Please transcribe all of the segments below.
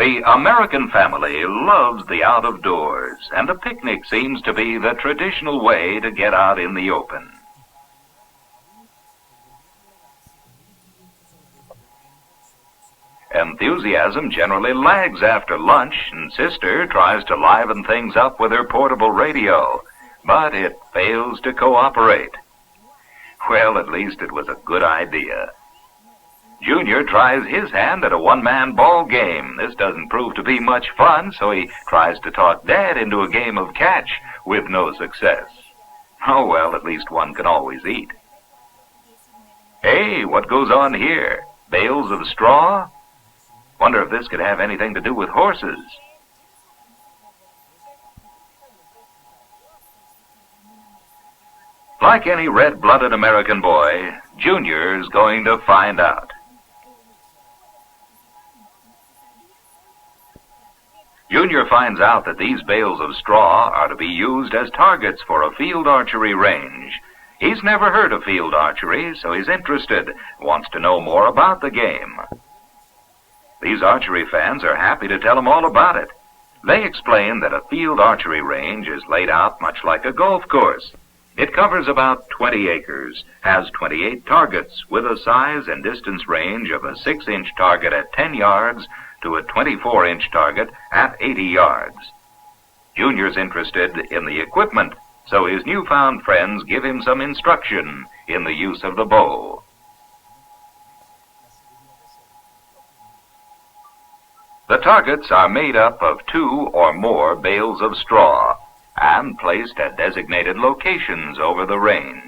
The American family loves the out of doors, and a picnic seems to be the traditional way to get out in the open. Enthusiasm generally lags after lunch, and Sister tries to liven things up with her portable radio, but it fails to cooperate. Well, at least it was a good idea. Junior tries his hand at a one-man ball game. This doesn't prove to be much fun, so he tries to talk Dad into a game of catch with no success. Oh, well, at least one can always eat. Hey, what goes on here? Bales of straw? Wonder if this could have anything to do with horses. Like any red-blooded American boy, Junior's going to find out. Junior finds out that these bales of straw are to be used as targets for a field archery range. He's never heard of field archery, so he's interested, wants to know more about the game. These archery fans are happy to tell him all about it. They explain that a field archery range is laid out much like a golf course. It covers about 20 acres, has 28 targets with a size and distance range of a 6-inch target at 10 yards to a 24-inch target at 80 yards. Junior's interested in the equipment, so his newfound friends give him some instruction in the use of the bow. The targets are made up of 2 or more bales of straw and placed at designated locations over the range.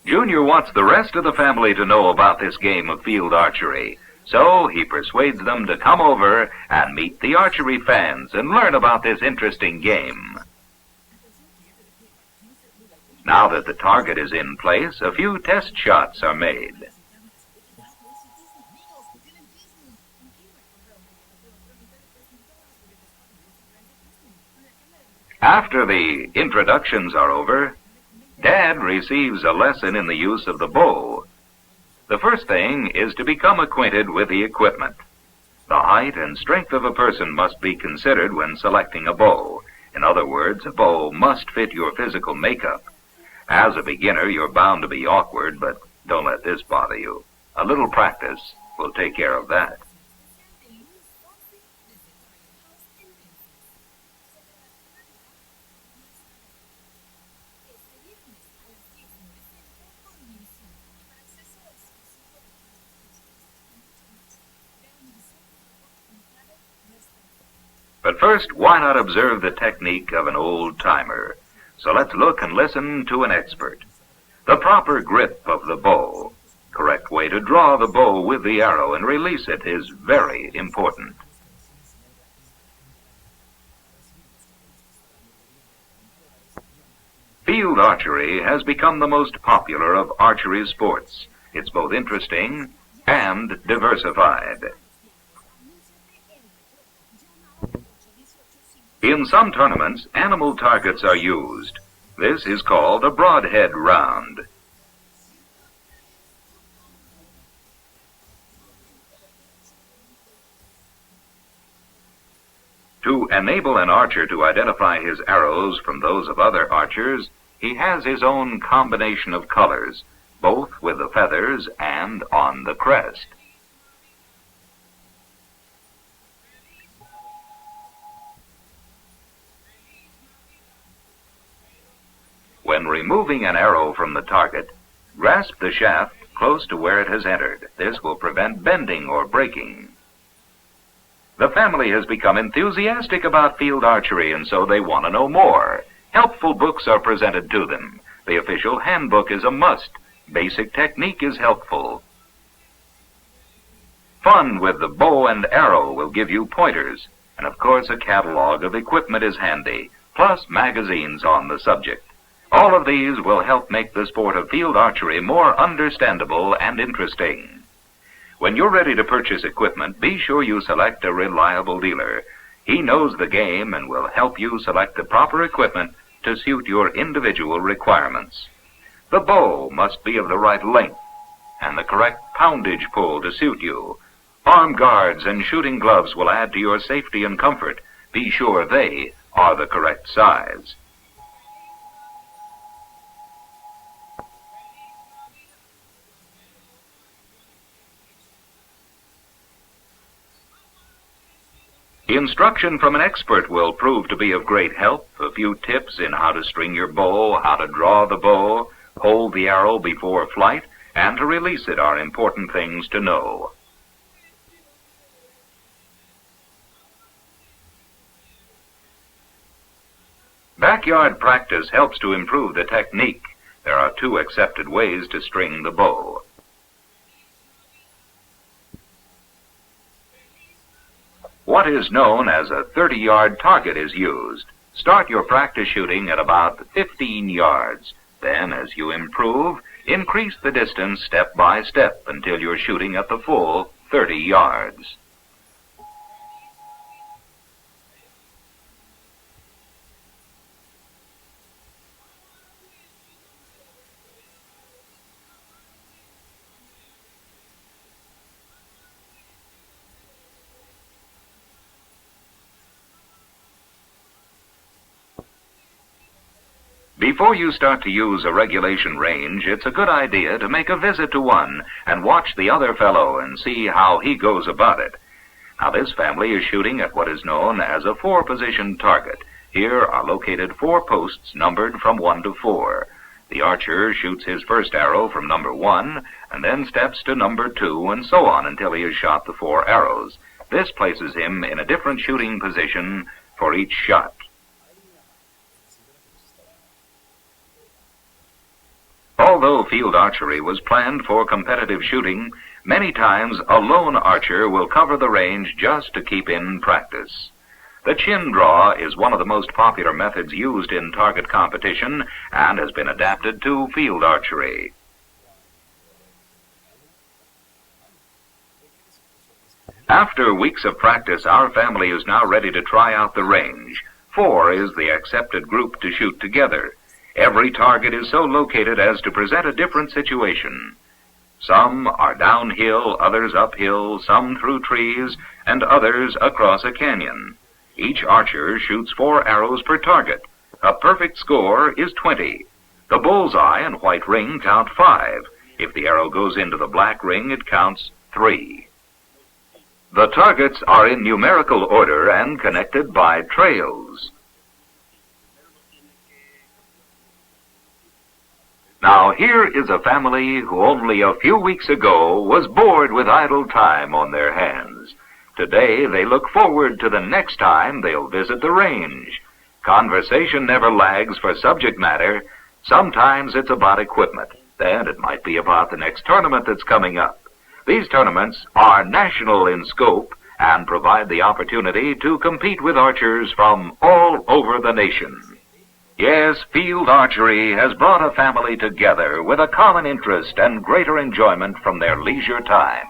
Junior wants the rest of the family to know about this game of field archery, so he persuades them to come over and meet the archery fans and learn about this interesting game. Now that the target is in place, a few test shots are made. After the introductions are over, Dad receives a lesson in the use of the bow. The first thing is to become acquainted with the equipment. The height and strength of a person must be considered when selecting a bow. In other words, a bow must fit your physical makeup. As a beginner, you're bound to be awkward, but don't let this bother you. A little practice will take care of that. But first, why not observe the technique of an old-timer? So let's look and listen to an expert. The proper grip of the bow. Correct way to draw the bow with the arrow and release it is very important. Field archery has become the most popular of archery sports. It's both interesting and diversified. In some tournaments, animal targets are used. This is called a broadhead round. To enable an archer to identify his arrows from those of other archers, he has his own combination of colors, both with the feathers and on the crest. When removing an arrow from the target, grasp the shaft close to where it has entered. This will prevent bending or breaking. The family has become enthusiastic about field archery, and so they want to know more. Helpful books are presented to them. The official handbook is a must. Basic technique is helpful. Fun with the bow and arrow will give you pointers, and of course a catalog of equipment is handy, plus magazines on the subject. All of these will help make the sport of field archery more understandable and interesting. When you're ready to purchase equipment, be sure you select a reliable dealer. He knows the game and will help you select the proper equipment to suit your individual requirements. The bow must be of the right length and the correct poundage pull to suit you. Arm guards and shooting gloves will add to your safety and comfort. Be sure they are the correct size. Instruction from an expert will prove to be of great help. A few tips in how to string your bow, how to draw the bow, hold the arrow before flight, and to release it are important things to know. Backyard practice helps to improve the technique. There are 2 accepted ways to string the bow. What is known as a 30-yard target is used. Start your practice shooting at about 15 yards. Then, as you improve, increase the distance step by step until you're shooting at the full 30 yards. Before you start to use a regulation range, it's a good idea to make a visit to one and watch the other fellow and see how he goes about it. Now, this family is shooting at what is known as a 4-position target. Here are located 4 posts numbered from 1 to 4. The archer shoots his first arrow from number 1 and then steps to number 2 and so on until he has shot the 4 arrows. This places him in a different shooting position for each shot. Although field archery was planned for competitive shooting, many times a lone archer will cover the range just to keep in practice. The chin draw is one of the most popular methods used in target competition and has been adapted to field archery. After weeks of practice, our family is now ready to try out the range. 4 is the accepted group to shoot together. Every target is so located as to present a different situation. Some are downhill, others uphill, some through trees, and others across a canyon. Each archer shoots 4 arrows per target. A perfect score is 20. The bullseye and white ring count 5. If the arrow goes into the black ring, it counts 3. The targets are in numerical order and connected by trails. Now, here is a family who only a few weeks ago was bored with idle time on their hands. Today, they look forward to the next time they'll visit the range. Conversation never lags for subject matter. Sometimes it's about equipment, then it might be about the next tournament that's coming up. These tournaments are national in scope and provide the opportunity to compete with archers from all over the nation. Yes, field archery has brought a family together with a common interest and greater enjoyment from their leisure time.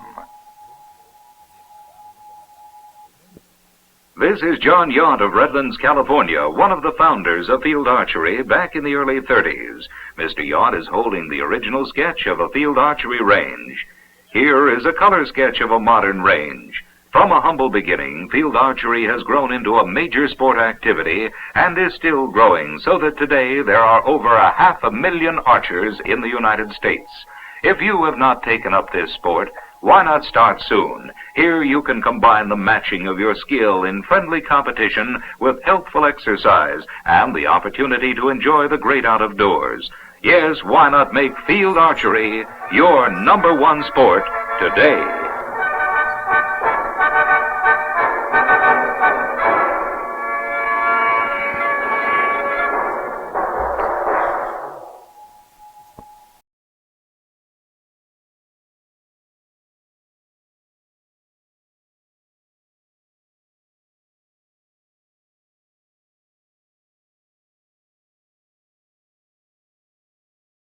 This is John Yount of Redlands, California, one of the founders of field archery back in the early 30s. Mr. Yount is holding the original sketch of a field archery range. Here is a color sketch of a modern range. From a humble beginning, field archery has grown into a major sport activity and is still growing, so that today there are over 500,000 archers in the United States. If you have not taken up this sport, why not start soon? Here you can combine the matching of your skill in friendly competition with healthful exercise and the opportunity to enjoy the great out of doors. Yes, why not make field archery your #1 sport today?